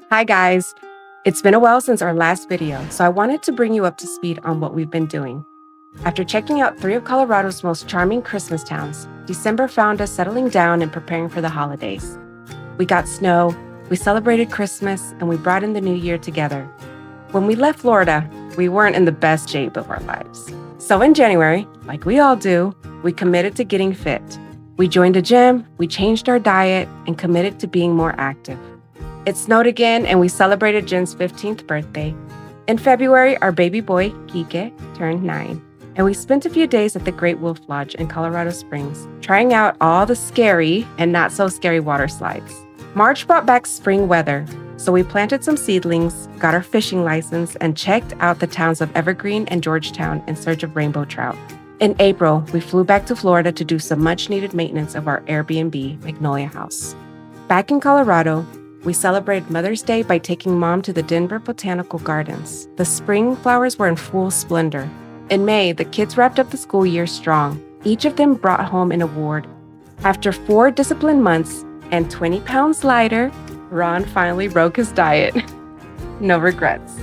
Hi guys! It's been a while since our last video, so I wanted to bring you up to speed on what we've been doing. After checking out 3 of Colorado's most charming Christmas towns, December found us settling down and preparing for the holidays. We got snow, we celebrated Christmas, and we brought in the new year together. When we left Florida, we weren't in the best shape of our lives. So in January, like we all do, we committed to getting fit. We joined a gym, we changed our diet, and committed to being more active. It snowed again, and we celebrated Jen's 15th birthday. In February, our baby boy, Kike, turned 9, and we spent a few days at the Great Wolf Lodge in Colorado Springs, trying out all the scary and not so scary water slides. March brought back spring weather, so we planted some seedlings, got our fishing license, and checked out the towns of Evergreen and Georgetown in search of rainbow trout. In April, we flew back to Florida to do some much-needed maintenance of our Airbnb, Magnolia House. Back in Colorado, we celebrated Mother's Day by taking Mom to the Denver Botanical Gardens. The spring flowers were in full splendor. In May, the kids wrapped up the school year strong. Each of them brought home an award. After 4 disciplined months and 20 pounds lighter, Ron finally broke his diet. No regrets.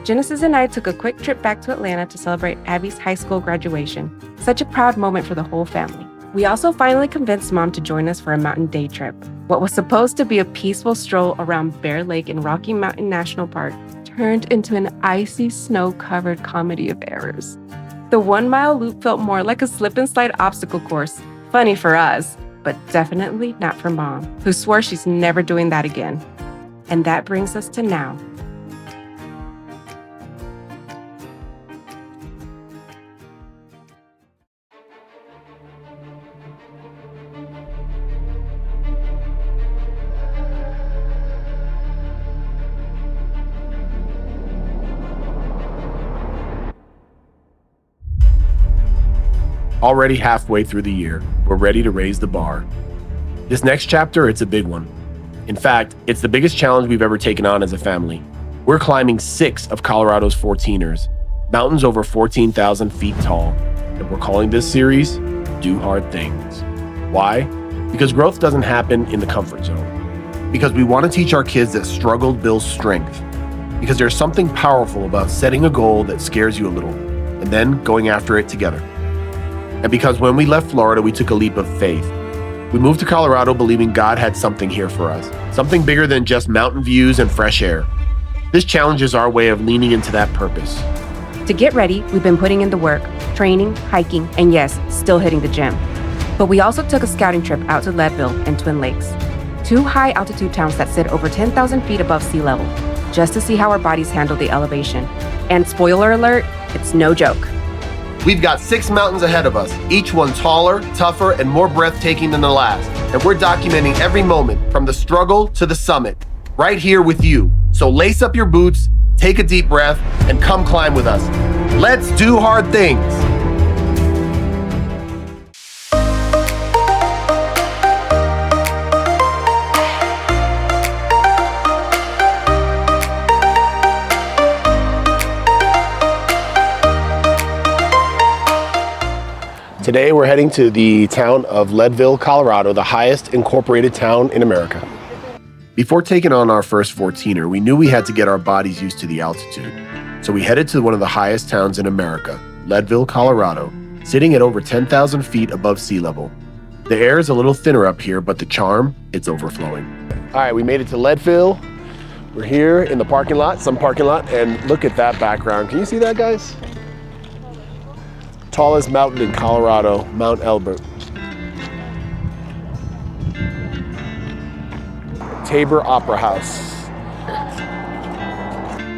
Genesis and I took a quick trip back to Atlanta to celebrate Abby's high school graduation. Such a proud moment for the whole family. We also finally convinced Mom to join us for a mountain day trip. What was supposed to be a peaceful stroll around Bear Lake in Rocky Mountain National Park turned into an icy, snow-covered comedy of errors. The 1-mile loop felt more like a slip-and-slide obstacle course. Funny for us, but definitely not for Mom, who swore she's never doing that again. And that brings us to now. Already halfway through the year, we're ready to raise the bar. This next chapter, it's a big one. In fact, it's the biggest challenge we've ever taken on as a family. We're climbing 6 of Colorado's 14ers, mountains over 14,000 feet tall, and we're calling this series, Do Hard Things. Why? Because growth doesn't happen in the comfort zone. Because we want to teach our kids that struggle builds strength. Because there's something powerful about setting a goal that scares you a little, and then going after it together. And because when we left Florida, we took a leap of faith. We moved to Colorado believing God had something here for us, something bigger than just mountain views and fresh air. This challenge is our way of leaning into that purpose. To get ready, we've been putting in the work, training, hiking, and yes, still hitting the gym. But we also took a scouting trip out to Leadville and Twin Lakes, 2 high-altitude towns that sit over 10,000 feet above sea level, just to see how our bodies handle the elevation. And spoiler alert, it's no joke. We've got 6 mountains ahead of us, each one taller, tougher, and more breathtaking than the last. And we're documenting every moment from the struggle to the summit, right here with you. So lace up your boots, take a deep breath, and come climb with us. Let's do hard things. Today we're heading to the town of Leadville, Colorado, the highest incorporated town in America. Before taking on our first 14er, we knew we had to get our bodies used to the altitude. So we headed to one of the highest towns in America, Leadville, Colorado, sitting at over 10,000 feet above sea level. The air is a little thinner up here, but the charm, it's overflowing. All right, we made it to Leadville. We're here in the parking lot, and look at that background. Can you see that, guys? Tallest mountain in Colorado, Mount Elbert. Tabor Opera House.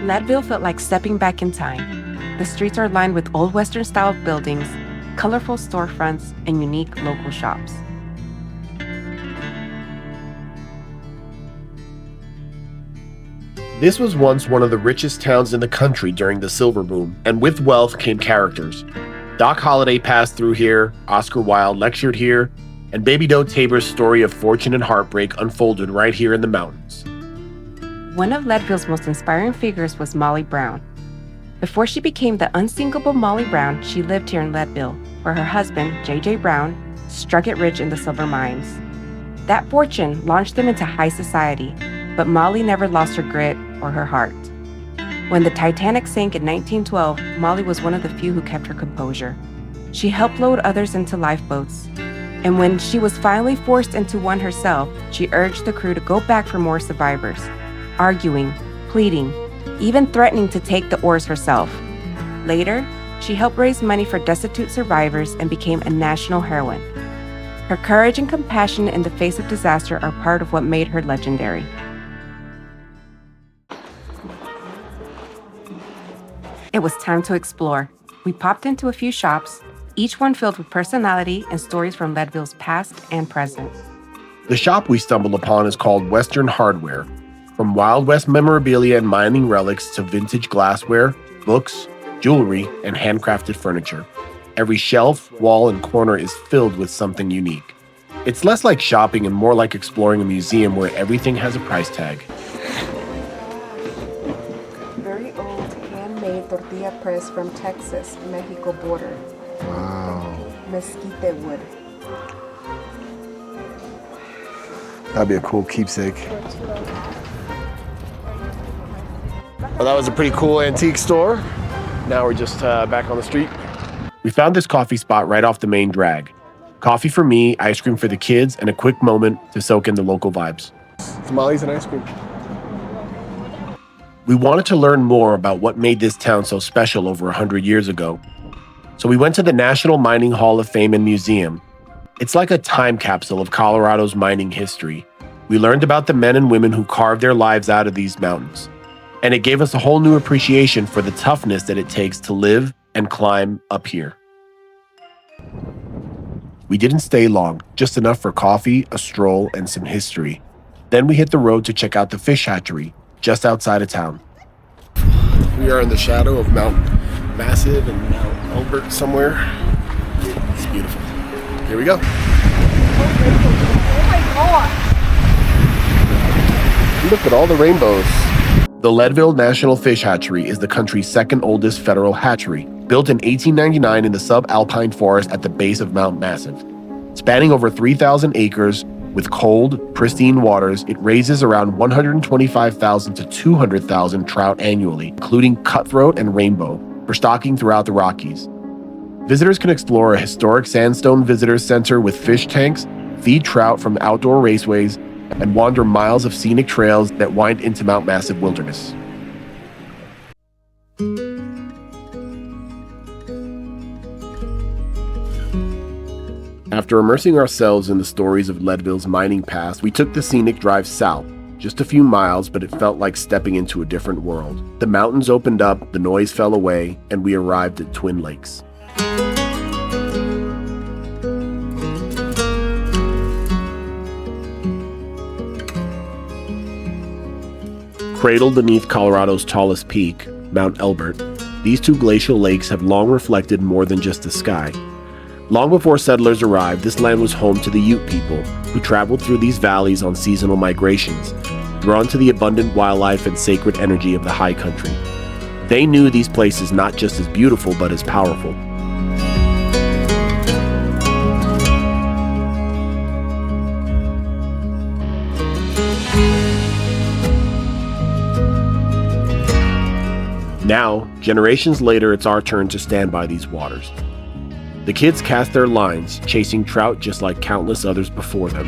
Leadville felt like stepping back in time. The streets are lined with old Western-style buildings, colorful storefronts, and unique local shops. This was once one of the richest towns in the country during the silver boom, and with wealth came characters. Doc Holliday passed through here, Oscar Wilde lectured here, and Baby Doe Tabor's story of fortune and heartbreak unfolded right here in the mountains. One of Leadville's most inspiring figures was Molly Brown. Before she became the unsinkable Molly Brown, she lived here in Leadville, where her husband, J.J. Brown, struck it rich in the silver mines. That fortune launched them into high society, but Molly never lost her grit or her heart. When the Titanic sank in 1912, Molly was one of the few who kept her composure. She helped load others into lifeboats, and when she was finally forced into one herself, she urged the crew to go back for more survivors, arguing, pleading, even threatening to take the oars herself. Later, she helped raise money for destitute survivors and became a national heroine. Her courage and compassion in the face of disaster are part of what made her legendary. It was time to explore. We popped into a few shops, each one filled with personality and stories from Leadville's past and present. The shop we stumbled upon is called Western Hardware. From Wild West memorabilia and mining relics to vintage glassware, books, jewelry, and handcrafted furniture. Every shelf, wall, and corner is filled with something unique. It's less like shopping and more like exploring a museum where everything has a price tag. Very old handmade tortilla press from Texas, Mexico border. Wow. Mesquite wood. That'd be a cool keepsake. Well, that was a pretty cool antique store. Now we're just back on the street. We found this coffee spot right off the main drag. Coffee for me, ice cream for the kids, and a quick moment to soak in the local vibes. Tamales and ice cream. We wanted to learn more about what made this town so special over 100 years ago. So we went to the National Mining Hall of Fame and Museum. It's like a time capsule of Colorado's mining history. We learned about the men and women who carved their lives out of these mountains. And it gave us a whole new appreciation for the toughness that it takes to live and climb up here. We didn't stay long, just enough for coffee, a stroll, and some history. Then we hit the road to check out the fish hatchery, just outside of town. We are in the shadow of Mount Massive and Mount Elbert somewhere. It's beautiful. Here we go. Oh my God! Look at all the rainbows. The Leadville National Fish Hatchery is the country's second oldest federal hatchery, built in 1899 in the subalpine forest at the base of Mount Massive. Spanning over 3,000 acres, with cold, pristine waters, it raises around 125,000 to 200,000 trout annually, including cutthroat and rainbow, for stocking throughout the Rockies. Visitors can explore a historic sandstone visitor center with fish tanks, feed trout from outdoor raceways, and wander miles of scenic trails that wind into Mount Massive wilderness. After immersing ourselves in the stories of Leadville's mining past, we took the scenic drive south, just a few miles, but it felt like stepping into a different world. The mountains opened up, the noise fell away, and we arrived at Twin Lakes. Cradled beneath Colorado's tallest peak, Mount Elbert, these two glacial lakes have long reflected more than just the sky. Long before settlers arrived, this land was home to the Ute people, who traveled through these valleys on seasonal migrations, drawn to the abundant wildlife and sacred energy of the high country. They knew these places not just as beautiful, but as powerful. Now, generations later, it's our turn to stand by these waters. The kids cast their lines, chasing trout just like countless others before them.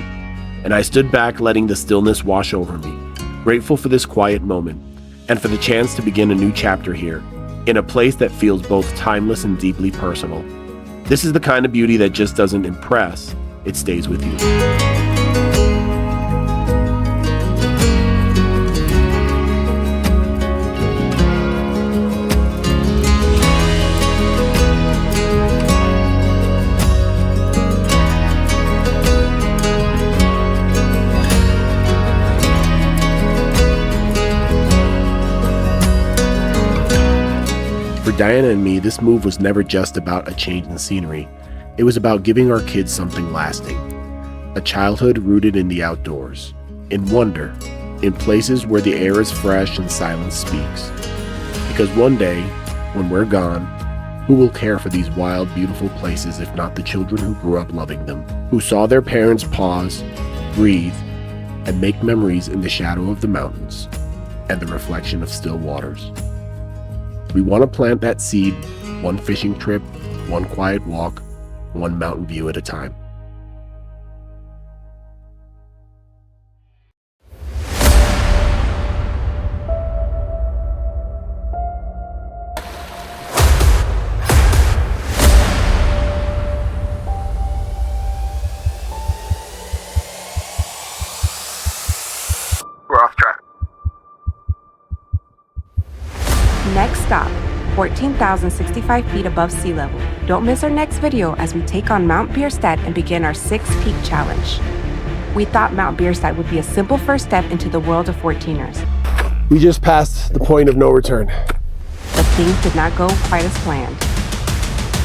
And I stood back, letting the stillness wash over me, grateful for this quiet moment, and for the chance to begin a new chapter here, in a place that feels both timeless and deeply personal. This is the kind of beauty that just doesn't impress, it stays with you. For Diana and me, this move was never just about a change in scenery. It was about giving our kids something lasting. A childhood rooted in the outdoors, in wonder, in places where the air is fresh and silence speaks. Because one day, when we're gone, who will care for these wild, beautiful places if not the children who grew up loving them, who saw their parents pause, breathe, and make memories in the shadow of the mountains and the reflection of still waters. We want to plant that seed, one fishing trip, one quiet walk, one mountain view at a time. We're off track. Next stop, 14,065 feet above sea level. Don't miss our next video as we take on Mount Bierstadt and begin our 6-peak challenge. We thought Mount Bierstadt would be a simple first step into the world of 14ers. We just passed the point of no return. But things did not go quite as planned.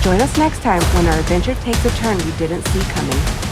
Join us next time when our adventure takes a turn we didn't see coming.